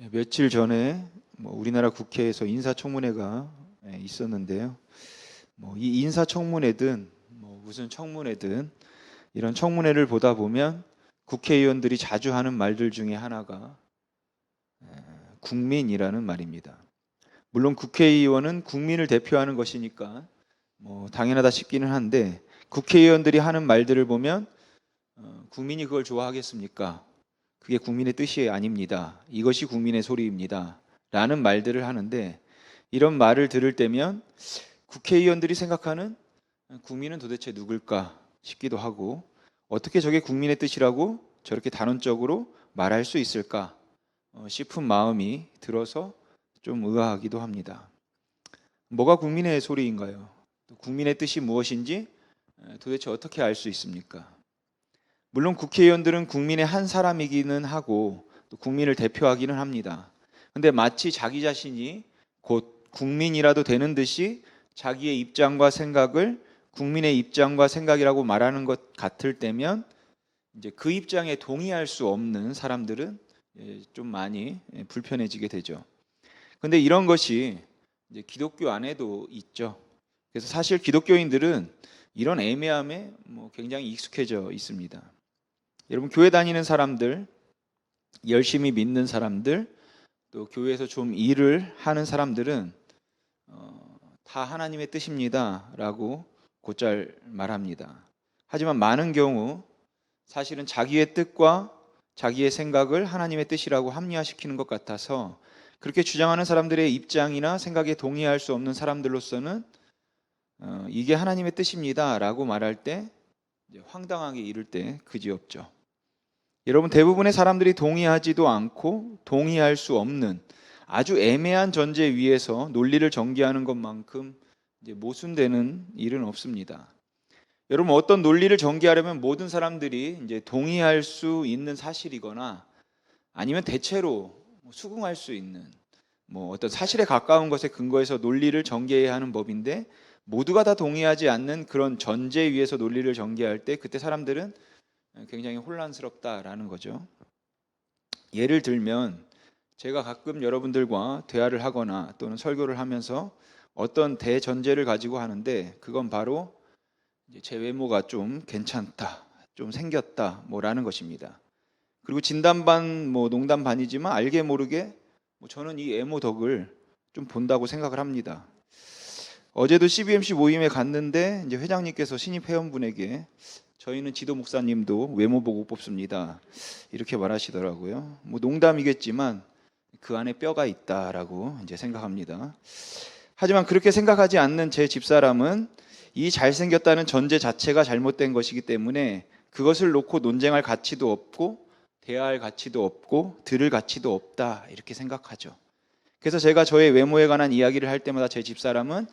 며칠 전에 우리나라 국회에서 인사청문회가 있었는데요. 이 인사청문회든 무슨 청문회든 이런 청문회를 보다 보면 국회의원들이 자주 하는 말들 중에 하나가 국민이라는 말입니다. 물론 국회의원은 국민을 대표하는 것이니까 당연하다 싶기는 한데, 국회의원들이 하는 말들을 보면 국민이 그걸 좋아하겠습니까? 그게 국민의 뜻이 아닙니다. 이것이 국민의 소리입니다. 라는 말들을 하는데, 이런 말을 들을 때면 국회의원들이 생각하는 국민은 도대체 누굴까 싶기도 하고, 어떻게 저게 국민의 뜻이라고 저렇게 단언적으로 말할 수 있을까 싶은 마음이 들어서 좀 의아하기도 합니다. 뭐가 국민의 소리인가요? 국민의 뜻이 무엇인지 도대체 어떻게 알 수 있습니까? 물론 국회의원들은 국민의 한 사람이기는 하고 또 국민을 대표하기는 합니다. 근데 마치 자기 자신이 곧 국민이라도 되는 듯이 자기의 입장과 생각을 국민의 입장과 생각이라고 말하는 것 같을 때면, 이제 그 입장에 동의할 수 없는 사람들은 좀 많이 불편해지게 되죠. 근데 이런 것이 이제 기독교 안에도 있죠. 그래서 사실 기독교인들은 이런 애매함에 굉장히 익숙해져 있습니다. 여러분, 교회 다니는 사람들, 열심히 믿는 사람들, 또 교회에서 좀 일을 하는 사람들은 다 하나님의 뜻입니다 라고 곧잘 말합니다. 하지만 많은 경우 사실은 자기의 뜻과 자기의 생각을 하나님의 뜻이라고 합리화시키는 것 같아서, 그렇게 주장하는 사람들의 입장이나 생각에 동의할 수 없는 사람들로서는 이게 하나님의 뜻입니다 라고 말할 때 황당하게 이를 때 그지없죠. 여러분, 대부분의 사람들이 동의하지도 않고 동의할 수 없는 아주 애매한 전제 위에서 논리를 전개하는 것만큼 이제 모순되는 일은 없습니다. 여러분, 어떤 논리를 전개하려면 모든 사람들이 이제 동의할 수 있는 사실이거나 아니면 대체로 수긍할 수 있는 어떤 사실에 가까운 것에 근거해서 논리를 전개해야 하는 법인데, 모두가 다 동의하지 않는 그런 전제 위에서 논리를 전개할 때 그때 사람들은 굉장히 혼란스럽다라는 거죠. 예를 들면 제가 가끔 여러분들과 대화를 하거나 또는 설교를 하면서 어떤 대전제를 가지고 하는데, 그건 바로 제 외모가 좀 괜찮다, 좀 생겼다 라는 것입니다. 그리고 진담 반 농담 반이지만 알게 모르게 저는 이 외모 덕을 좀 본다고 생각을 합니다. 어제도 CBMC 모임에 갔는데 이제 회장님께서 신입 회원분에게 저희는 지도 목사님도 외모 보고 뽑습니다 이렇게 말하시더라고요. 농담이겠지만 그 안에 뼈가 있다라고 이제 생각합니다. 하지만 그렇게 생각하지 않는 제 집사람은 이 잘생겼다는 전제 자체가 잘못된 것이기 때문에 그것을 놓고 논쟁할 가치도 없고 대화할 가치도 없고 들을 가치도 없다 이렇게 생각하죠. 그래서 제가 저의 외모에 관한 이야기를 할 때마다 제 집사람은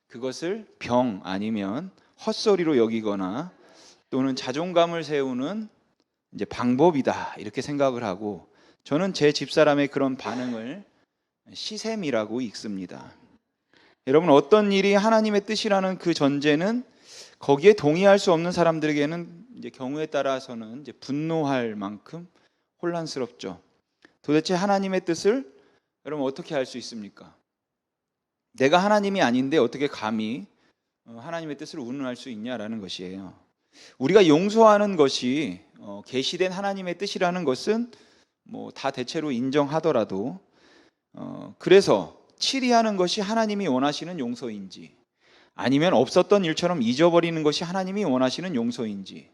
그것을 병 아니면 헛소리로 여기거나 또는 자존감을 세우는 이제 방법이다 이렇게 생각을 하고, 저는 제 집사람의 그런 반응을 시샘이라고 읽습니다. 여러분, 어떤 일이 하나님의 뜻이라는 그 전제는 거기에 동의할 수 없는 사람들에게는 이제 경우에 따라서는 이제 분노할 만큼 혼란스럽죠. 도대체 하나님의 뜻을 여러분 어떻게 알 수 있습니까? 내가 하나님이 아닌데 어떻게 감히 하나님의 뜻을 운운할 수 있냐라는 것이에요. 우리가 용서하는 것이 계시된 하나님의 뜻이라는 것은 다 대체로 인정하더라도, 그래서 치리하는 것이 하나님이 원하시는 용서인지 아니면 없었던 일처럼 잊어버리는 것이 하나님이 원하시는 용서인지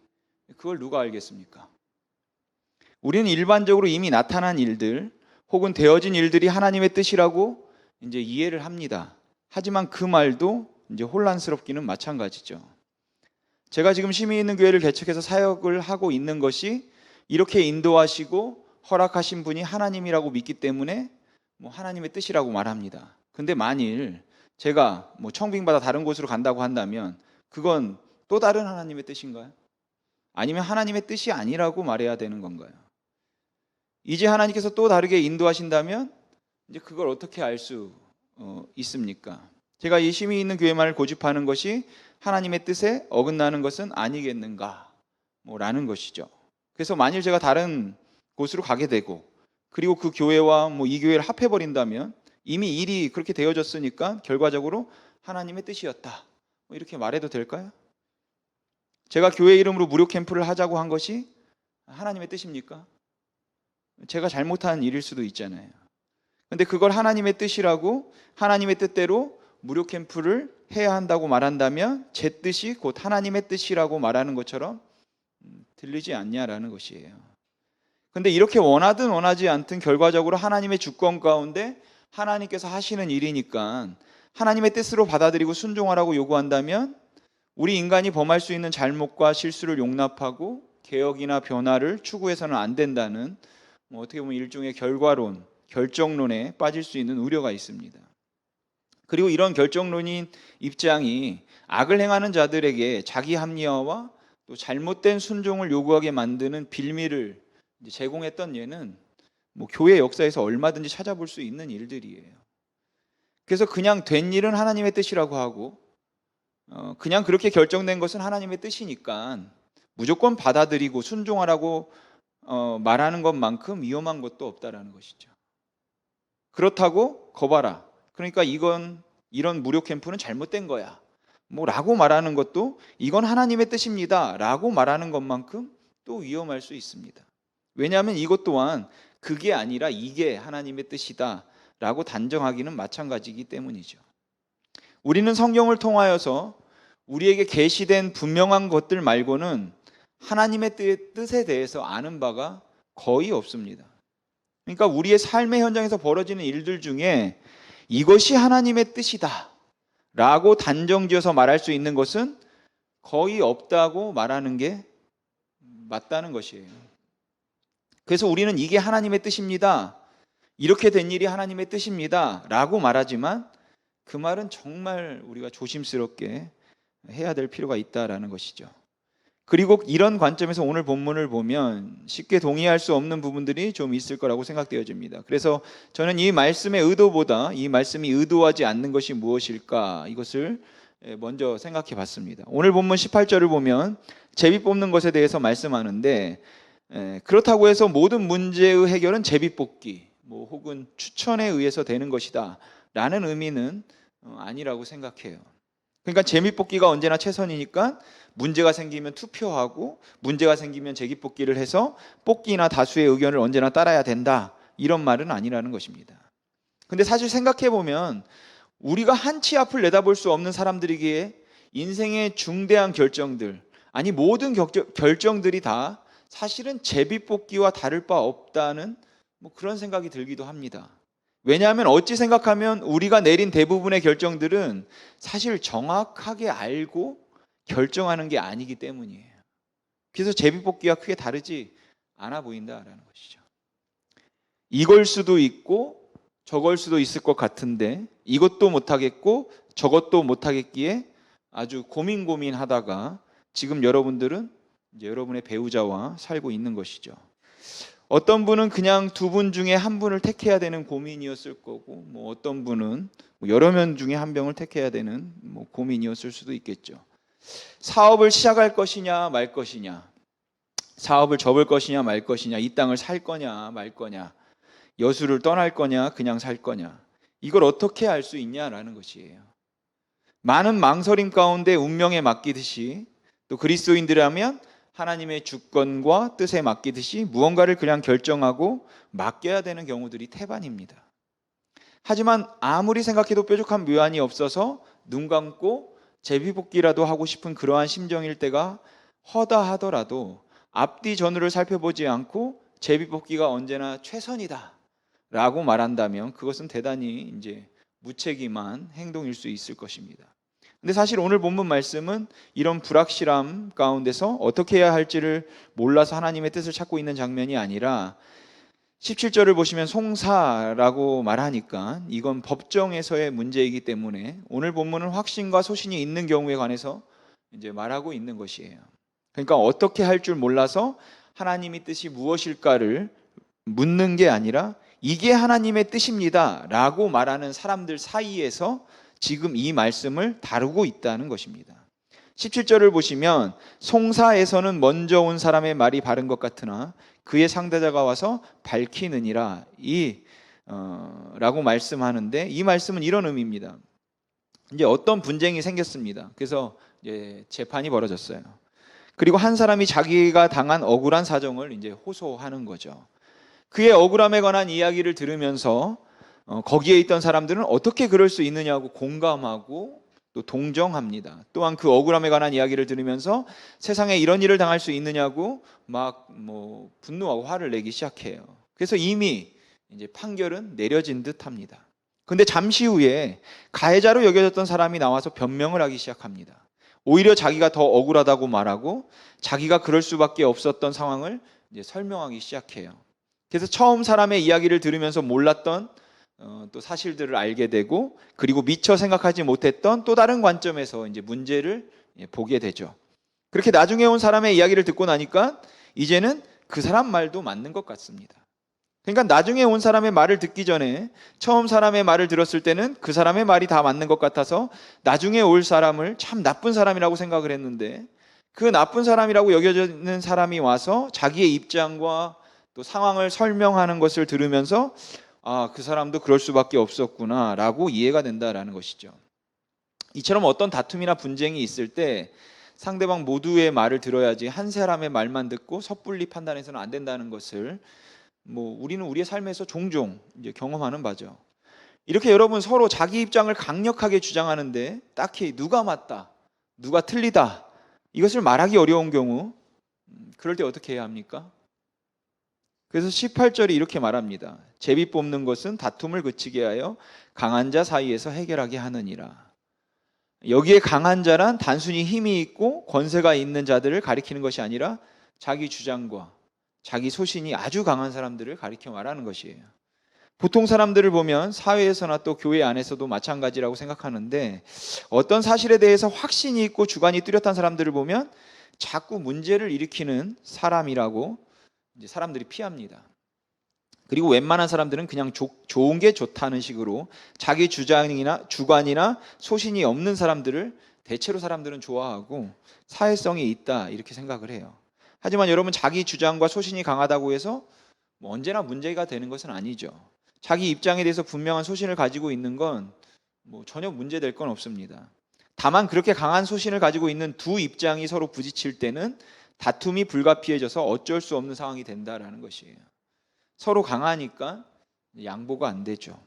그걸 누가 알겠습니까? 우리는 일반적으로 이미 나타난 일들 혹은 되어진 일들이 하나님의 뜻이라고 이제 이해를 합니다. 하지만 그 말도 이제 혼란스럽기는 마찬가지죠. 제가 지금 심의 있는 교회를 개척해서 사역을 하고 있는 것이 이렇게 인도하시고 허락하신 분이 하나님이라고 믿기 때문에 하나님의 뜻이라고 말합니다. 근데 만일 제가 청빙받아 다른 곳으로 간다고 한다면 그건 또 다른 하나님의 뜻인가요? 아니면 하나님의 뜻이 아니라고 말해야 되는 건가요? 이제 하나님께서 또 다르게 인도하신다면 이제 그걸 어떻게 알 수 있습니까? 제가 이 심의 있는 교회만을 고집하는 것이 하나님의 뜻에 어긋나는 것은 아니겠는가 라는 것이죠. 그래서 만일 제가 다른 곳으로 가게 되고 그리고 그 교회와 뭐 이 교회를 합해 버린다면 이미 일이 그렇게 되어졌으니까 결과적으로 하나님의 뜻이었다. 뭐 이렇게 말해도 될까요? 제가 교회 이름으로 무료 캠프를 하자고 한 것이 하나님의 뜻입니까? 제가 잘못한 일일 수도 있잖아요. 근데 그걸 하나님의 뜻이라고 하나님의 뜻대로 무료 캠프를 해야 한다고 말한다면 제 뜻이 곧 하나님의 뜻이라고 말하는 것처럼 들리지 않냐라는 것이에요. 근데 이렇게 원하든 원하지 않든 결과적으로 하나님의 주권 가운데 하나님께서 하시는 일이니까 하나님의 뜻으로 받아들이고 순종하라고 요구한다면 우리 인간이 범할 수 있는 잘못과 실수를 용납하고 개혁이나 변화를 추구해서는 안 된다는 어떻게 보면 일종의 결과론, 결정론에 빠질 수 있는 우려가 있습니다. 그리고 이런 결정론인 입장이 악을 행하는 자들에게 자기 합리화와 또 잘못된 순종을 요구하게 만드는 빌미를 제공했던 예는 교회 역사에서 얼마든지 찾아볼 수 있는 일들이에요. 그래서 그냥 된 일은 하나님의 뜻이라고 하고 그냥 그렇게 결정된 것은 하나님의 뜻이니까 무조건 받아들이고 순종하라고 말하는 것만큼 위험한 것도 없다라는 것이죠. 그렇다고 거봐라. 그러니까 이런 무료 캠프는 잘못된 거야. 라고 말하는 것도 이건 하나님의 뜻입니다. 라고 말하는 것만큼 또 위험할 수 있습니다. 왜냐하면 이것 또한 그게 아니라 이게 하나님의 뜻이다. 라고 단정하기는 마찬가지이기 때문이죠. 우리는 성경을 통하여서 우리에게 계시된 분명한 것들 말고는 하나님의 뜻에 대해서 아는 바가 거의 없습니다. 그러니까 우리의 삶의 현장에서 벌어지는 일들 중에 이것이 하나님의 뜻이다 라고 단정지어서 말할 수 있는 것은 거의 없다고 말하는 게 맞다는 것이에요. 그래서 우리는 이게 하나님의 뜻입니다, 이렇게 된 일이 하나님의 뜻입니다 라고 말하지만 그 말은 정말 우리가 조심스럽게 해야 될 필요가 있다라는 것이죠. 그리고 이런 관점에서 오늘 본문을 보면 쉽게 동의할 수 없는 부분들이 좀 있을 거라고 생각되어집니다. 그래서 저는 이 말씀의 의도보다 이 말씀이 의도하지 않는 것이 무엇일까, 이것을 먼저 생각해 봤습니다. 오늘 본문 18절을 보면 제비 뽑는 것에 대해서 말씀하는데 그렇다고 해서 모든 문제의 해결은 제비뽑기 혹은 추천에 의해서 되는 것이다 라는 의미는 아니라고 생각해요. 그러니까 제비뽑기가 언제나 최선이니까 문제가 생기면 투표하고 문제가 생기면 제기뽑기를 해서 뽑기나 다수의 의견을 언제나 따라야 된다, 이런 말은 아니라는 것입니다. 근데 사실 생각해 보면 우리가 한치 앞을 내다볼 수 없는 사람들이기에 인생의 중대한 결정들, 아니 모든 결정들이 다 사실은 제비뽑기와 다를 바 없다는 그런 생각이 들기도 합니다. 왜냐하면 어찌 생각하면 우리가 내린 대부분의 결정들은 사실 정확하게 알고 결정하는 게 아니기 때문이에요. 그래서 제비뽑기와 크게 다르지 않아 보인다라는 것이죠. 이걸 수도 있고 저걸 수도 있을 것 같은데 이것도 못하겠고 저것도 못하겠기에 아주 고민하다가 지금 여러분들은 이제 여러분의 배우자와 살고 있는 것이죠. 어떤 분은 그냥 두 분 중에 한 분을 택해야 되는 고민이었을 거고 어떤 분은 여러 명 중에 한 명을 택해야 되는 고민이었을 수도 있겠죠. 사업을 시작할 것이냐 말 것이냐, 사업을 접을 것이냐 말 것이냐, 이 땅을 살 거냐 말 거냐, 여수를 떠날 거냐 그냥 살 거냐, 이걸 어떻게 알 수 있냐라는 것이에요. 많은 망설임 가운데 운명에 맡기듯이 또 그리스도인들이라면 하나님의 주권과 뜻에 맡기듯이 무언가를 그냥 결정하고 맡겨야 되는 경우들이 태반입니다. 하지만 아무리 생각해도 뾰족한 묘안이 없어서 눈 감고 제비뽑기라도 하고 싶은 그러한 심정일 때가 허다하더라도 앞뒤 전후를 살펴보지 않고 제비뽑기가 언제나 최선이다 라고 말한다면 그것은 대단히 이제 무책임한 행동일 수 있을 것입니다. 근데 사실 오늘 본문 말씀은 이런 불확실함 가운데서 어떻게 해야 할지를 몰라서 하나님의 뜻을 찾고 있는 장면이 아니라 17절을 보시면 송사라고 말하니까 이건 법정에서의 문제이기 때문에 오늘 본문은 확신과 소신이 있는 경우에 관해서 이제 말하고 있는 것이에요. 그러니까 어떻게 할 줄 몰라서 하나님의 뜻이 무엇일까를 묻는 게 아니라 이게 하나님의 뜻입니다 라고 말하는 사람들 사이에서 지금 이 말씀을 다루고 있다는 것입니다. 17절을 보시면 송사에서는 먼저 온 사람의 말이 바른 것 같으나 그의 상대자가 와서 밝히느니라 라고 말씀하는데, 이 말씀은 이런 의미입니다. 이제 어떤 분쟁이 생겼습니다. 그래서 이제 재판이 벌어졌어요. 그리고 한 사람이 자기가 당한 억울한 사정을 이제 호소하는 거죠. 그의 억울함에 관한 이야기를 들으면서 거기에 있던 사람들은 어떻게 그럴 수 있느냐고 공감하고 또 동정합니다. 또한 그 억울함에 관한 이야기를 들으면서 세상에 이런 일을 당할 수 있느냐고 막 분노하고 화를 내기 시작해요. 그래서 이미 이제 판결은 내려진 듯합니다. 근데 잠시 후에 가해자로 여겨졌던 사람이 나와서 변명을 하기 시작합니다. 오히려 자기가 더 억울하다고 말하고 자기가 그럴 수밖에 없었던 상황을 이제 설명하기 시작해요. 그래서 처음 사람의 이야기를 들으면서 몰랐던 또 사실들을 알게 되고, 그리고 미처 생각하지 못했던 또 다른 관점에서 이제 문제를 보게 되죠. 그렇게 나중에 온 사람의 이야기를 듣고 나니까 이제는 그 사람 말도 맞는 것 같습니다. 그러니까 나중에 온 사람의 말을 듣기 전에 처음 사람의 말을 들었을 때는 그 사람의 말이 다 맞는 것 같아서 나중에 올 사람을 참 나쁜 사람이라고 생각을 했는데, 그 나쁜 사람이라고 여겨지는 사람이 와서 자기의 입장과 또 상황을 설명하는 것을 들으면서 그 사람도 그럴 수밖에 없었구나 라고 이해가 된다라는 것이죠. 이처럼 어떤 다툼이나 분쟁이 있을 때 상대방 모두의 말을 들어야지 한 사람의 말만 듣고 섣불리 판단해서는 안 된다는 것을 우리는 우리의 삶에서 종종 이제 경험하는 바죠. 이렇게 여러분 서로 자기 입장을 강력하게 주장하는데 딱히 누가 맞다, 누가 틀리다 이것을 말하기 어려운 경우, 그럴 때 어떻게 해야 합니까? 그래서 18절이 이렇게 말합니다. 제비 뽑는 것은 다툼을 그치게 하여 강한 자 사이에서 해결하게 하느니라. 여기에 강한 자란 단순히 힘이 있고 권세가 있는 자들을 가리키는 것이 아니라 자기 주장과 자기 소신이 아주 강한 사람들을 가리켜 말하는 것이에요. 보통 사람들을 보면 사회에서나 또 교회 안에서도 마찬가지라고 생각하는데, 어떤 사실에 대해서 확신이 있고 주관이 뚜렷한 사람들을 보면 자꾸 문제를 일으키는 사람이라고 이제 사람들이 피합니다. 그리고 웬만한 사람들은 그냥 좋은 게 좋다는 식으로 자기 주장이나 주관이나 소신이 없는 사람들을 대체로 사람들은 좋아하고 사회성이 있다 이렇게 생각을 해요. 하지만 여러분, 자기 주장과 소신이 강하다고 해서 언제나 문제가 되는 것은 아니죠. 자기 입장에 대해서 분명한 소신을 가지고 있는 건 전혀 문제될 건 없습니다. 다만 그렇게 강한 소신을 가지고 있는 두 입장이 서로 부딪힐 때는 다툼이 불가피해져서 어쩔 수 없는 상황이 된다라는 것이에요. 서로 강하니까 양보가 안 되죠.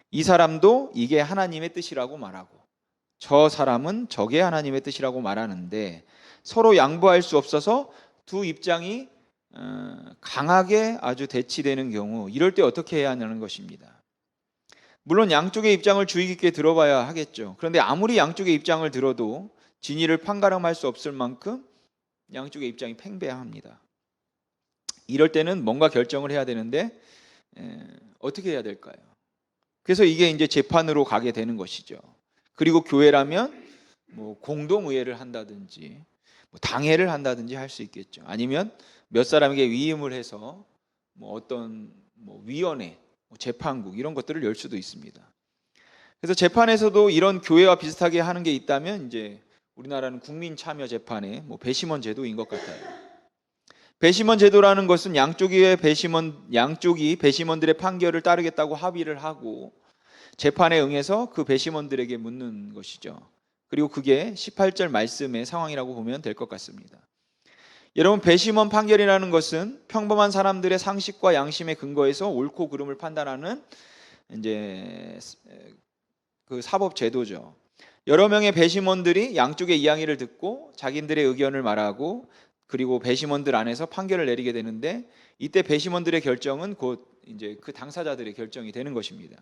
이 사람도 이게 하나님의 뜻이라고 말하고 저 사람은 저게 하나님의 뜻이라고 말하는데 서로 양보할 수 없어서 두 입장이 강하게 아주 대치되는 경우, 이럴 때 어떻게 해야 하냐는 것입니다. 물론 양쪽의 입장을 주의 깊게 들어봐야 하겠죠. 그런데 아무리 양쪽의 입장을 들어도 진위를 판가름할 수 없을 만큼 양쪽의 입장이 팽배합니다. 이럴 때는 뭔가 결정을 해야 되는데 어떻게 해야 될까요? 그래서 이게 이제 재판으로 가게 되는 것이죠. 그리고 교회라면 공동의회를 한다든지 당회를 한다든지 할 수 있겠죠. 아니면 몇 사람에게 위임을 해서 어떤 위원회, 재판국 이런 것들을 열 수도 있습니다. 그래서 재판에서도 이런 교회와 비슷하게 하는 게 있다면 이제 우리나라는 국민참여재판의 배심원 제도인 것 같아요. 배심원 제도라는 것은 양쪽이 배심원들의 판결을 따르겠다고 합의를 하고 재판에 응해서 그 배심원들에게 묻는 것이죠. 그리고 그게 18절 말씀의 상황이라고 보면 될 것 같습니다. 여러분, 배심원 판결이라는 것은 평범한 사람들의 상식과 양심의 근거에서 옳고 그름을 판단하는 이제 그 사법 제도죠. 여러 명의 배심원들이 양쪽의 이야기를 듣고 자기들의 의견을 말하고 그리고 배심원들 안에서 판결을 내리게 되는데, 이때 배심원들의 결정은 곧 이제 그 당사자들의 결정이 되는 것입니다.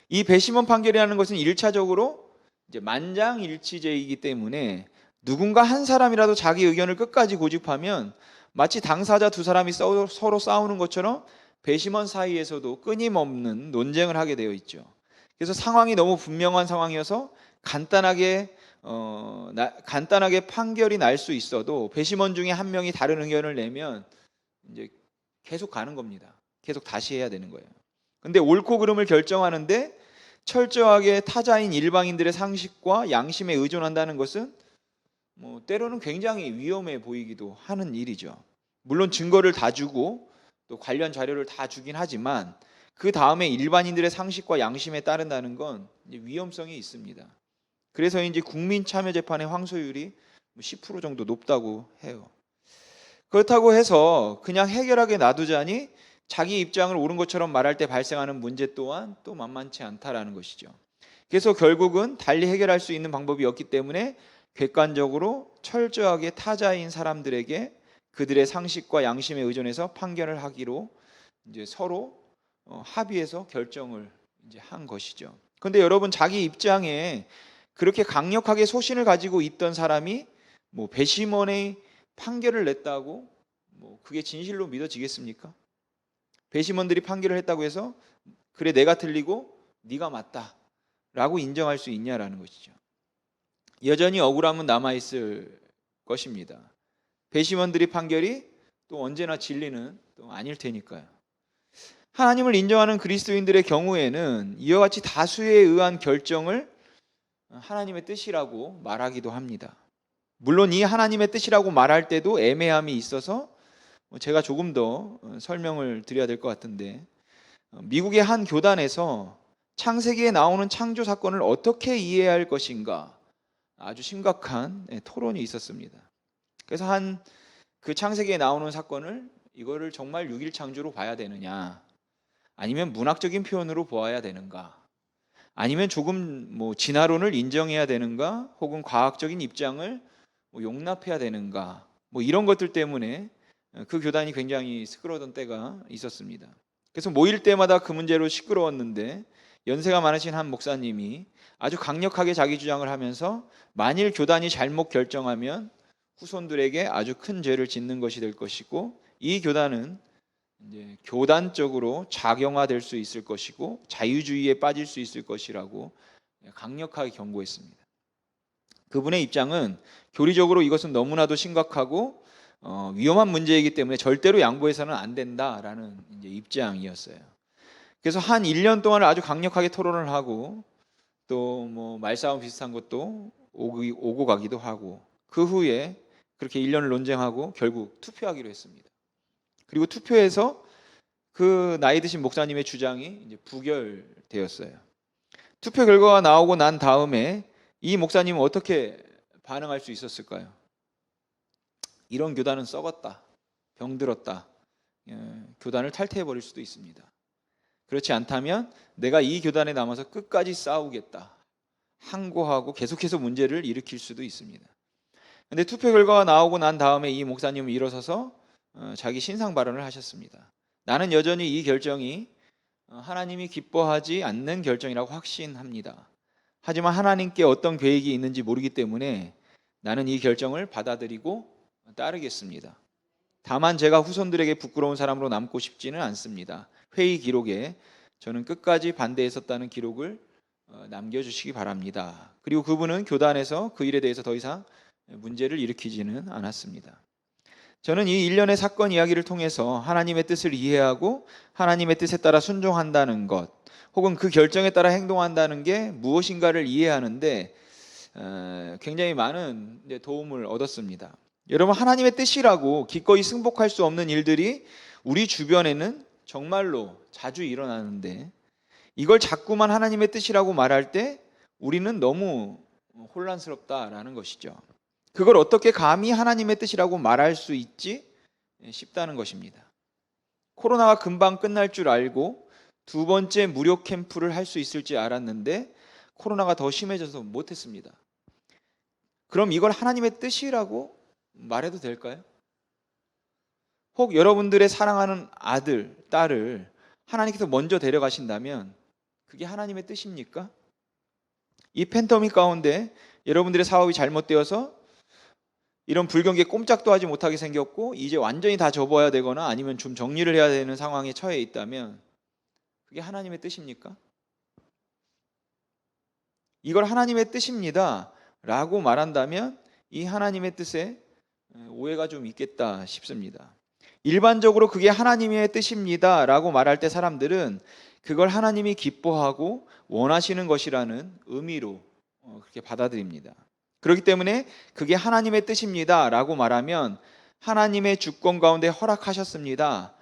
이 배심원 판결이라는 것은 1차적으로 이제 만장일치제이기 때문에 누군가 한 사람이라도 자기 의견을 끝까지 고집하면 마치 당사자 두 사람이 서로 싸우는 것처럼 배심원 사이에서도 끊임없는 논쟁을 하게 되어 있죠. 그래서 상황이 너무 분명한 상황이어서 간단하게 판결이 날 수 있어도 배심원 중에 한 명이 다른 의견을 내면 이제 계속 가는 겁니다. 계속 다시 해야 되는 거예요. 근데 옳고 그름을 결정하는데 철저하게 타자인 일방인들의 상식과 양심에 의존한다는 것은 때로는 굉장히 위험해 보이기도 하는 일이죠. 물론 증거를 다 주고 또 관련 자료를 다 주긴 하지만 그 다음에 일반인들의 상식과 양심에 따른다는 건 위험성이 있습니다. 그래서 이제 국민참여재판의 항소율이 10% 정도 높다고 해요. 그렇다고 해서 그냥 해결하게 놔두자니 자기 입장을 옳은 것처럼 말할 때 발생하는 문제 또한 또 만만치 않다라는 것이죠. 그래서 결국은 달리 해결할 수 있는 방법이 없기 때문에 객관적으로 철저하게 타자인 사람들에게 그들의 상식과 양심에 의존해서 판결을 하기로 이제 서로 합의해서 결정을 이제 한 것이죠. 그런데 여러분, 자기 입장에 그렇게 강력하게 소신을 가지고 있던 사람이 뭐 배심원의 판결을 냈다고 뭐 그게 진실로 믿어지겠습니까? 배심원들이 판결을 했다고 해서 그래 내가 틀리고 네가 맞다라고 인정할 수 있냐라는 것이죠. 여전히 억울함은 남아있을 것입니다. 배심원들이 판결이 또 언제나 진리는 또 아닐 테니까요. 하나님을 인정하는 그리스도인들의 경우에는 이와 같이 다수에 의한 결정을 하나님의 뜻이라고 말하기도 합니다. 물론 이 하나님의 뜻이라고 말할 때도 애매함이 있어서 제가 조금 더 설명을 드려야 될 것 같은데, 미국의 한 교단에서 창세기에 나오는 창조 사건을 어떻게 이해해야 할 것인가 아주 심각한 토론이 있었습니다. 그래서 그 창세기에 나오는 사건을 이거를 정말 6일 창조로 봐야 되느냐, 아니면 문학적인 표현으로 보아야 되는가, 아니면 조금 진화론을 인정해야 되는가, 혹은 과학적인 입장을 용납해야 되는가, 이런 것들 때문에 그 교단이 굉장히 시끄러웠던 때가 있었습니다. 그래서 모일 때마다 그 문제로 시끄러웠는데 연세가 많으신 한 목사님이 아주 강력하게 자기 주장을 하면서 만일 교단이 잘못 결정하면 후손들에게 아주 큰 죄를 짓는 것이 될 것이고, 이 교단은 이제 교단적으로 작용화될 수 있을 것이고 자유주의에 빠질 수 있을 것이라고 강력하게 경고했습니다. 그분의 입장은 교리적으로 이것은 너무나도 심각하고 위험한 문제이기 때문에 절대로 양보해서는 안 된다라는 이제 입장이었어요. 그래서 한 1년 동안 아주 강력하게 토론을 하고 또 말싸움 비슷한 것도 오고 가기도 하고, 그 후에 그렇게 1년을 논쟁하고 결국 투표하기로 했습니다. 그리고 투표에서 그 나이 드신 목사님의 주장이 이제 부결되었어요. 투표 결과가 나오고 난 다음에 이 목사님은 어떻게 반응할 수 있었을까요? 이런 교단은 썩었다, 병들었다, 교단을 탈퇴해버릴 수도 있습니다. 그렇지 않다면 내가 이 교단에 남아서 끝까지 싸우겠다, 항고하고 계속해서 문제를 일으킬 수도 있습니다. 그런데 투표 결과가 나오고 난 다음에 이 목사님은 일어서서 자기 신상 발언을 하셨습니다. 나는 여전히 이 결정이 하나님이 기뻐하지 않는 결정이라고 확신합니다. 하지만 하나님께 어떤 계획이 있는지 모르기 때문에 나는 이 결정을 받아들이고 따르겠습니다. 다만 제가 후손들에게 부끄러운 사람으로 남고 싶지는 않습니다. 회의 기록에 저는 끝까지 반대했었다는 기록을 남겨주시기 바랍니다. 그리고 그분은 교단에서 그 일에 대해서 더 이상 문제를 일으키지는 않았습니다. 저는 이 일련의 사건 이야기를 통해서 하나님의 뜻을 이해하고 하나님의 뜻에 따라 순종한다는 것, 혹은 그 결정에 따라 행동한다는 게 무엇인가를 이해하는데 굉장히 많은 도움을 얻었습니다. 여러분, 하나님의 뜻이라고 기꺼이 승복할 수 없는 일들이 우리 주변에는 정말로 자주 일어나는데, 이걸 자꾸만 하나님의 뜻이라고 말할 때 우리는 너무 혼란스럽다라는 것이죠. 그걸 어떻게 감히 하나님의 뜻이라고 말할 수 있지 싶다는 것입니다. 코로나가 금방 끝날 줄 알고 두 번째 무료 캠프를 할 수 있을지 알았는데 코로나가 더 심해져서 못했습니다. 그럼 이걸 하나님의 뜻이라고 말해도 될까요? 혹 여러분들의 사랑하는 아들, 딸을 하나님께서 먼저 데려가신다면 그게 하나님의 뜻입니까? 이 팬데믹 가운데 여러분들의 사업이 잘못되어서 이런 불경기에 꼼짝도 하지 못하게 생겼고 이제 완전히 다 접어야 되거나 아니면 좀 정리를 해야 되는 상황에 처해 있다면 그게 하나님의 뜻입니까? 이걸 하나님의 뜻입니다 라고 말한다면 이 하나님의 뜻에 오해가 좀 있겠다 싶습니다. 일반적으로 그게 하나님의 뜻입니다 라고 말할 때 사람들은 그걸 하나님이 기뻐하고 원하시는 것이라는 의미로 그렇게 받아들입니다. 그렇기 때문에 그게 하나님의 뜻입니다 라고 말하면 하나님의 주권 가운데 허락하셨습니다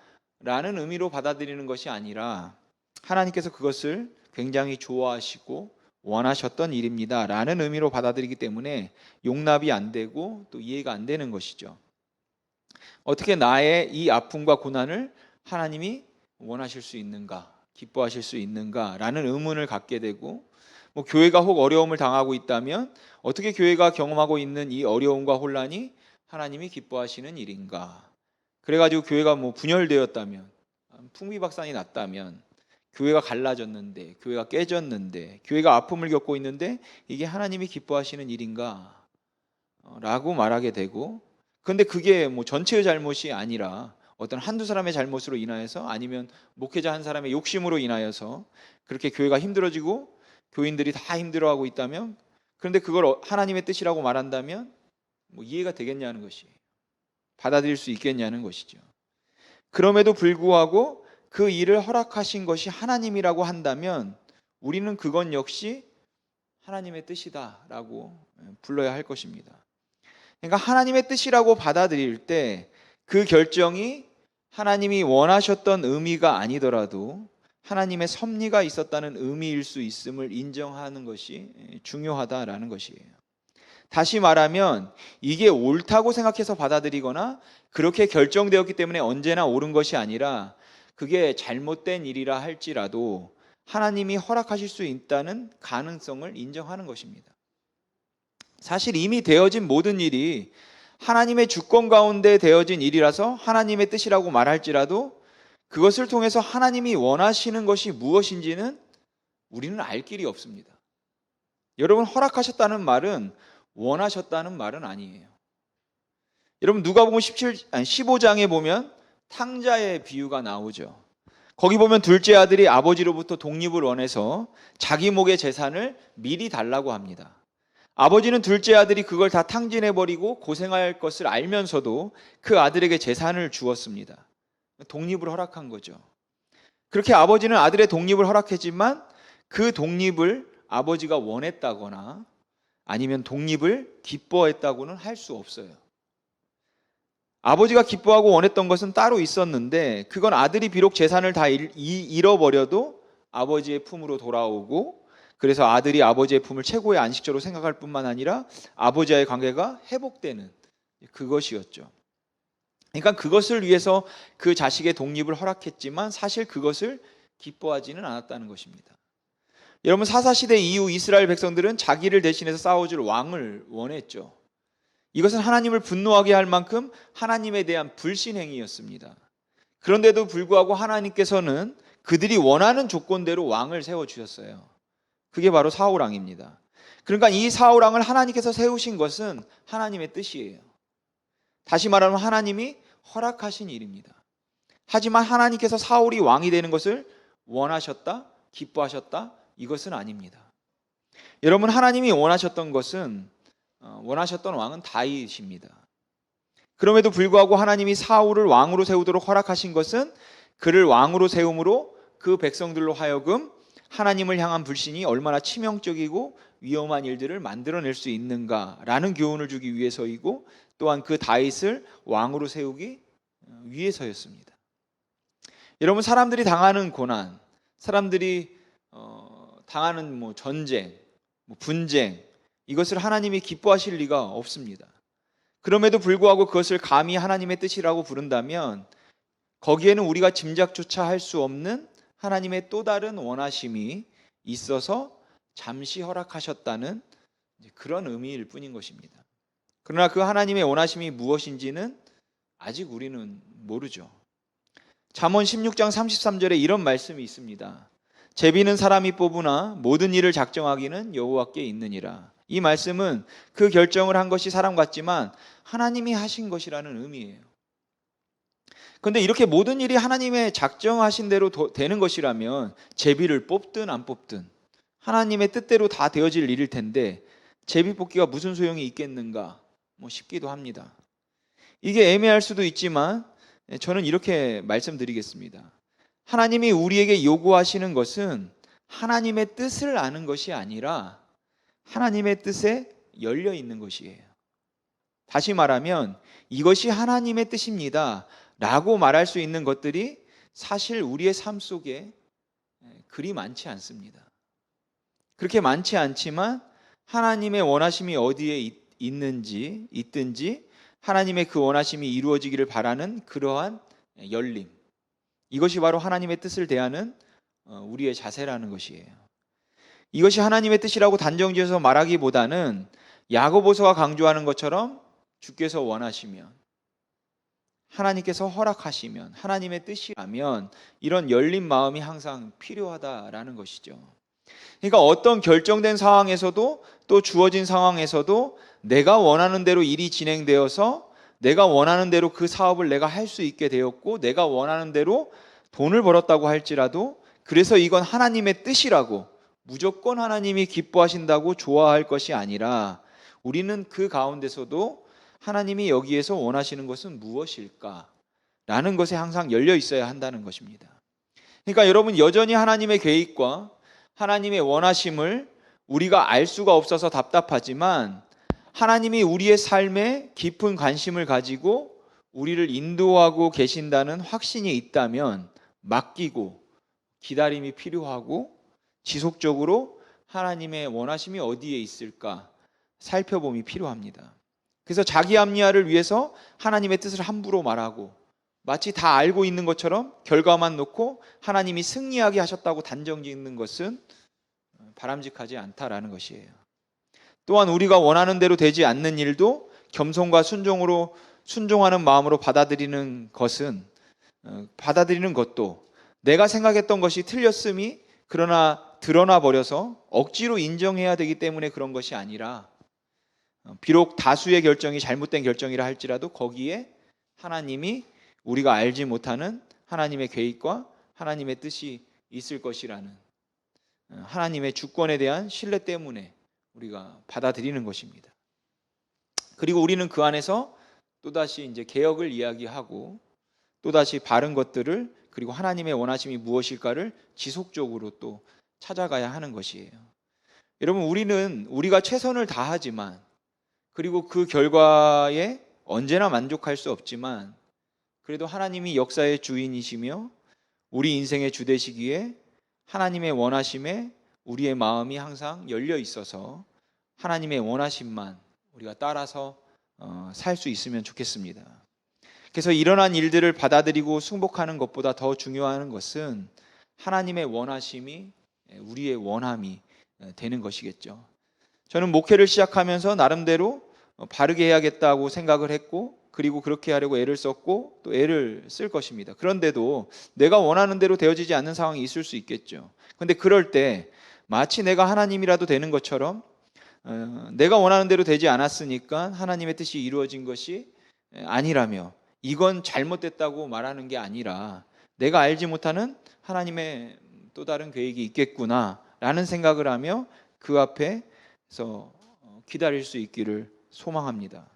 라는 의미로 받아들이는 것이 아니라 하나님께서 그것을 굉장히 좋아하시고 원하셨던 일입니다 라는 의미로 받아들이기 때문에 용납이 안 되고 또 이해가 안 되는 것이죠. 어떻게 나의 이 아픔과 고난을 하나님이 원하실 수 있는가, 기뻐하실 수 있는가 라는 의문을 갖게 되고, 교회가 혹 어려움을 당하고 있다면 어떻게 교회가 경험하고 있는 이 어려움과 혼란이 하나님이 기뻐하시는 일인가. 그래가지고 교회가 분열되었다면, 풍비박산이 났다면, 교회가 갈라졌는데, 교회가 깨졌는데, 교회가 아픔을 겪고 있는데 이게 하나님이 기뻐하시는 일인가 라고 말하게 되고, 그런데 그게 전체의 잘못이 아니라 어떤 한두 사람의 잘못으로 인하여서, 아니면 목회자 한 사람의 욕심으로 인하여서 그렇게 교회가 힘들어지고 교인들이 다 힘들어하고 있다면, 그런데 그걸 하나님의 뜻이라고 말한다면 이해가 되겠냐는 것이, 받아들일 수 있겠냐는 것이죠. 그럼에도 불구하고 그 일을 허락하신 것이 하나님이라고 한다면 우리는 그건 역시 하나님의 뜻이다라고 불러야 할 것입니다. 그러니까 하나님의 뜻이라고 받아들일 때 그 결정이 하나님이 원하셨던 의미가 아니더라도 하나님의 섭리가 있었다는 의미일 수 있음을 인정하는 것이 중요하다라는 것이에요. 다시 말하면 이게 옳다고 생각해서 받아들이거나 그렇게 결정되었기 때문에 언제나 옳은 것이 아니라, 그게 잘못된 일이라 할지라도 하나님이 허락하실 수 있다는 가능성을 인정하는 것입니다. 사실 이미 되어진 모든 일이 하나님의 주권 가운데 되어진 일이라서 하나님의 뜻이라고 말할지라도 그것을 통해서 하나님이 원하시는 것이 무엇인지는 우리는 알 길이 없습니다. 여러분, 허락하셨다는 말은 원하셨다는 말은 아니에요. 여러분, 누가복음 15장에 보면 탕자의 비유가 나오죠. 거기 보면 둘째 아들이 아버지로부터 독립을 원해서 자기 목의 재산을 미리 달라고 합니다. 아버지는 둘째 아들이 그걸 다 탕진해버리고 고생할 것을 알면서도 그 아들에게 재산을 주었습니다. 독립을 허락한 거죠. 그렇게 아버지는 아들의 독립을 허락했지만 그 독립을 아버지가 원했다거나 아니면 독립을 기뻐했다고는 할 수 없어요. 아버지가 기뻐하고 원했던 것은 따로 있었는데, 그건 아들이 비록 재산을 다 잃어버려도 아버지의 품으로 돌아오고, 그래서 아들이 아버지의 품을 최고의 안식처로 생각할 뿐만 아니라 아버지와의 관계가 회복되는 그것이었죠. 그러니까 그것을 위해서 그 자식의 독립을 허락했지만 사실 그것을 기뻐하지는 않았다는 것입니다. 여러분, 사사시대 이후 이스라엘 백성들은 자기를 대신해서 싸워줄 왕을 원했죠. 이것은 하나님을 분노하게 할 만큼 하나님에 대한 불신행위였습니다. 그런데도 불구하고 하나님께서는 그들이 원하는 조건대로 왕을 세워주셨어요. 그게 바로 사울 왕입니다. 그러니까 이 사울 왕을 하나님께서 세우신 것은 하나님의 뜻이에요. 다시 말하면 하나님이 허락하신 일입니다. 하지만 하나님께서 사울이 왕이 되는 것을 원하셨다, 기뻐하셨다, 이것은 아닙니다. 여러분, 하나님이 원하셨던 왕은 다윗입니다. 그럼에도 불구하고 하나님이 사울을 왕으로 세우도록 허락하신 것은 그를 왕으로 세움으로 그 백성들로 하여금 하나님을 향한 불신이 얼마나 치명적이고 위험한 일들을 만들어낼 수 있는가라는 교훈을 주기 위해서이고, 또한 그 다윗을 왕으로 세우기 위해서였습니다. 여러분, 사람들이 당하는 고난, 사람들이 당하는 전쟁, 분쟁, 이것을 하나님이 기뻐하실 리가 없습니다. 그럼에도 불구하고 그것을 감히 하나님의 뜻이라고 부른다면 거기에는 우리가 짐작조차 할 수 없는 하나님의 또 다른 원하심이 있어서 잠시 허락하셨다는 그런 의미일 뿐인 것입니다. 그러나 그 하나님의 원하심이 무엇인지는 아직 우리는 모르죠. 잠언 16장 33절에 이런 말씀이 있습니다. 제비는 사람이 뽑으나 모든 일을 작정하기는 여호와께 있느니라. 이 말씀은 그 결정을 한 것이 사람 같지만 하나님이 하신 것이라는 의미예요. 그런데 이렇게 모든 일이 하나님의 작정하신 대로 되는 것이라면 제비를 뽑든 안 뽑든 하나님의 뜻대로 다 되어질 일일 텐데 제비 뽑기가 무슨 소용이 있겠는가 싶기도 합니다. 이게 애매할 수도 있지만 저는 이렇게 말씀드리겠습니다. 하나님이 우리에게 요구하시는 것은 하나님의 뜻을 아는 것이 아니라 하나님의 뜻에 열려 있는 것이에요. 다시 말하면 이것이 하나님의 뜻입니다 라고 말할 수 있는 것들이 사실 우리의 삶 속에 그리 많지 않습니다. 그렇게 많지 않지만 하나님의 원하심이 어디에 있든지 하나님의 그 원하심이 이루어지기를 바라는 그러한 열림, 이것이 바로 하나님의 뜻을 대하는 우리의 자세라는 것이에요. 이것이 하나님의 뜻이라고 단정지어서 말하기보다는 야고보서가 강조하는 것처럼 주께서 원하시면, 하나님께서 허락하시면, 하나님의 뜻이라면 이런 열린 마음이 항상 필요하다라는 것이죠. 그러니까 어떤 결정된 상황에서도 또 주어진 상황에서도 내가 원하는 대로 일이 진행되어서 내가 원하는 대로 그 사업을 내가 할 수 있게 되었고 내가 원하는 대로 돈을 벌었다고 할지라도 그래서 이건 하나님의 뜻이라고 무조건 하나님이 기뻐하신다고 좋아할 것이 아니라 우리는 그 가운데서도 하나님이 여기에서 원하시는 것은 무엇일까? 라는 것에 항상 열려 있어야 한다는 것입니다. 그러니까 여러분 여전히 하나님의 계획과 하나님의 원하심을 우리가 알 수가 없어서 답답하지만 하나님이 우리의 삶에 깊은 관심을 가지고 우리를 인도하고 계신다는 확신이 있다면 맡기고 기다림이 필요하고 지속적으로 하나님의 원하심이 어디에 있을까 살펴봄이 필요합니다. 그래서 자기 합리화를 위해서 하나님의 뜻을 함부로 말하고 마치 다 알고 있는 것처럼 결과만 놓고 하나님이 승리하게 하셨다고 단정짓는 것은 바람직하지 않다라는 것이에요. 또한 우리가 원하는 대로 되지 않는 일도 겸손과 순종하는 마음으로 받아들이는 것도 내가 생각했던 것이 틀렸음이 그러나 드러나 버려서 억지로 인정해야 되기 때문에 그런 것이 아니라 비록 다수의 결정이 잘못된 결정이라 할지라도 거기에 하나님이 우리가 알지 못하는 하나님의 계획과 하나님의 뜻이 있을 것이라는 하나님의 주권에 대한 신뢰 때문에 우리가 받아들이는 것입니다. 그리고 우리는 그 안에서 또다시 이제 개혁을 이야기하고 또다시 바른 것들을 그리고 하나님의 원하심이 무엇일까를 지속적으로 또 찾아가야 하는 것이에요. 여러분 우리가 최선을 다하지만 그리고 그 결과에 언제나 만족할 수 없지만 그래도 하나님이 역사의 주인이시며 우리 인생의 주 되시기에 하나님의 원하심에 우리의 마음이 항상 열려 있어서 하나님의 원하심만 우리가 따라서 살 수 있으면 좋겠습니다. 그래서 일어난 일들을 받아들이고 승복하는 것보다 더 중요한 것은 하나님의 원하심이 우리의 원함이 되는 것이겠죠. 저는 목회를 시작하면서 나름대로 바르게 해야겠다고 생각을 했고 그리고 그렇게 하려고 애를 썼고 또 애를 쓸 것입니다. 그런데도 내가 원하는 대로 되어지지 않는 상황이 있을 수 있겠죠. 그런데 그럴 때 마치 내가 하나님이라도 되는 것처럼 내가 원하는 대로 되지 않았으니까 하나님의 뜻이 이루어진 것이 아니라며 이건 잘못됐다고 말하는 게 아니라 내가 알지 못하는 하나님의 또 다른 계획이 있겠구나 라는 생각을 하며 그 앞에서 기다릴 수 있기를 소망합니다.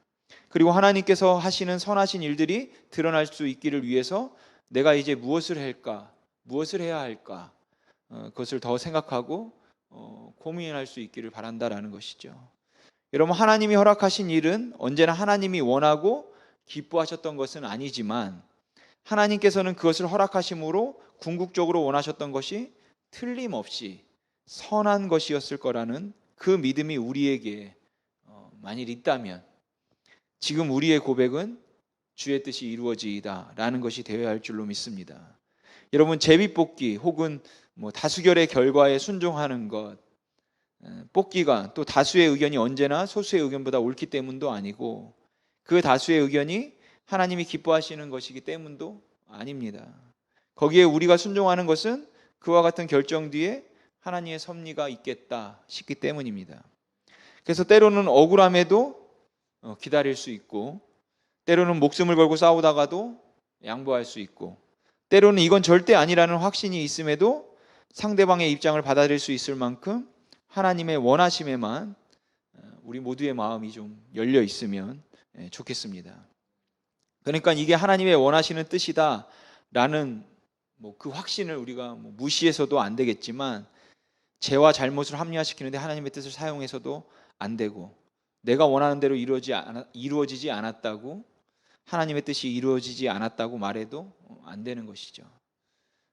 그리고 하나님께서 하시는 선하신 일들이 드러날 수 있기를 위해서 내가 이제 무엇을 해야 할까 그것을 더 생각하고 고민할 수 있기를 바란다라는 것이죠. 여러분 하나님이 허락하신 일은 언제나 하나님이 원하고 기뻐하셨던 것은 아니지만 하나님께서는 그것을 허락하심으로 궁극적으로 원하셨던 것이 틀림없이 선한 것이었을 거라는 그 믿음이 우리에게 만일 있다면 지금 우리의 고백은 주의 뜻이 이루어지이다 라는 것이 되어야 할 줄로 믿습니다. 여러분 제비뽑기 혹은 다수결의 결과에 순종하는 것 뽑기가 또 다수의 의견이 언제나 소수의 의견보다 옳기 때문도 아니고 그 다수의 의견이 하나님이 기뻐하시는 것이기 때문도 아닙니다. 거기에 우리가 순종하는 것은 그와 같은 결정 뒤에 하나님의 섭리가 있겠다 싶기 때문입니다. 그래서 때로는 억울함에도 기다릴 수 있고 때로는 목숨을 걸고 싸우다가도 양보할 수 있고 때로는 이건 절대 아니라는 확신이 있음에도 상대방의 입장을 받아들일 수 있을 만큼 하나님의 원하심에만 우리 모두의 마음이 좀 열려 있으면 좋겠습니다. 그러니까 이게 하나님의 원하시는 뜻이다라는 그 확신을 우리가 무시해서도 안 되겠지만 죄와 잘못을 합리화시키는데 하나님의 뜻을 사용해서도 안 되고 내가 원하는 대로 이루어지지 않았다고, 하나님의 뜻이 이루어지지 않았다고 말해도 안 되는 것이죠.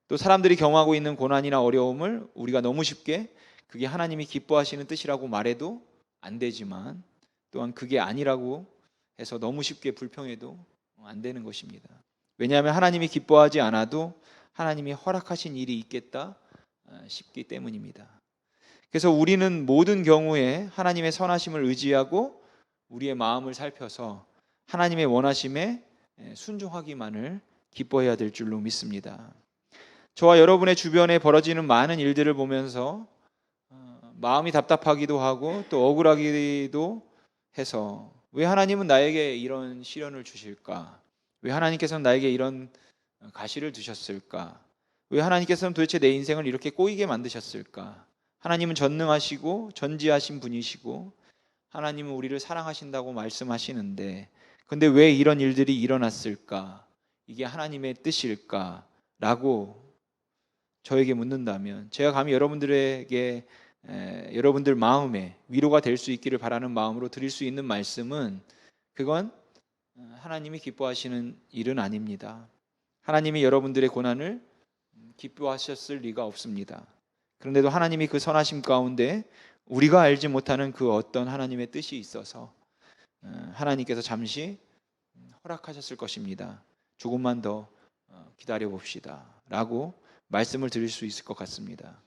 또 사람들이 경험하고 있는 고난이나 어려움을 우리가 너무 쉽게 그게 하나님이 기뻐하시는 뜻이라고 말해도 안 되지만, 또한 그게 아니라고 해서 너무 쉽게 불평해도 안 되는 것입니다. 왜냐하면 하나님이 기뻐하지 않아도 하나님이 허락하신 일이 있겠다 싶기 때문입니다. 그래서 우리는 모든 경우에 하나님의 선하심을 의지하고 우리의 마음을 살펴서 하나님의 원하심에 순종하기만을 기뻐해야 될 줄로 믿습니다. 저와 여러분의 주변에 벌어지는 많은 일들을 보면서 마음이 답답하기도 하고 또 억울하기도 해서, 왜 하나님은 나에게 이런 시련을 주실까? 왜 하나님께서는 나에게 이런 가시를 두셨을까? 왜 하나님께서는 도대체 내 인생을 이렇게 꼬이게 만드셨을까? 하나님은 전능하시고 전지하신 분이시고 하나님은 우리를 사랑하신다고 말씀하시는데, 근데 왜 이런 일들이 일어났을까? 이게 하나님의 뜻일까? 라고 저에게 묻는다면, 제가 감히 여러분들에게 여러분들 마음에 위로가 될 수 있기를 바라는 마음으로 드릴 수 있는 말씀은, 그건 하나님이 기뻐하시는 일은 아닙니다. 하나님이 여러분들의 고난을 기뻐하셨을 리가 없습니다. 그런데도 하나님이 그 선하심 가운데 우리가 알지 못하는 그 어떤 하나님의 뜻이 있어서 하나님께서 잠시 허락하셨을 것입니다. 조금만 더 기다려 봅시다 라고 말씀을 드릴 수 있을 것 같습니다.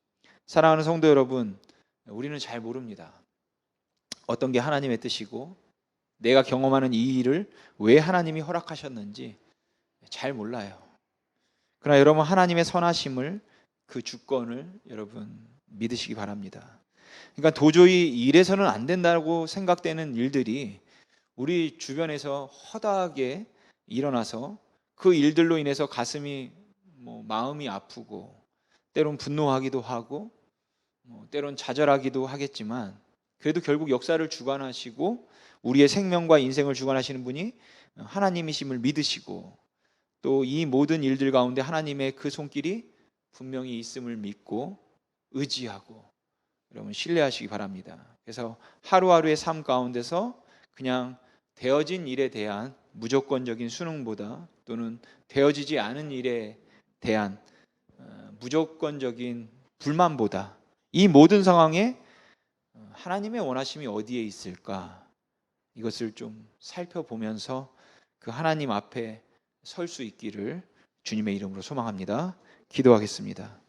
사랑하는 성도 여러분, 우리는 잘 모릅니다. 어떤 게 하나님의 뜻이고 내가 경험하는 이 일을 왜 하나님이 허락하셨는지 잘 몰라요. 그러나 여러분, 하나님의 선하심을, 그 주권을 여러분 믿으시기 바랍니다. 그러니까 도저히 이래서는 안 된다고 생각되는 일들이 우리 주변에서 허다하게 일어나서 그 일들로 인해서 가슴이 마음이 아프고 때론 분노하기도 하고 때론 좌절하기도 하겠지만, 그래도 결국 역사를 주관하시고 우리의 생명과 인생을 주관하시는 분이 하나님이심을 믿으시고, 또 이 모든 일들 가운데 하나님의 그 손길이 분명히 있음을 믿고 의지하고 여러분 신뢰하시기 바랍니다. 그래서 하루하루의 삶 가운데서 그냥 되어진 일에 대한 무조건적인 순응보다, 또는 되어지지 않은 일에 대한 무조건적인 불만보다, 이 모든 상황에 하나님의 원하심이 어디에 있을까, 이것을 좀 살펴보면서 그 하나님 앞에 설 수 있기를 주님의 이름으로 소망합니다. 기도하겠습니다.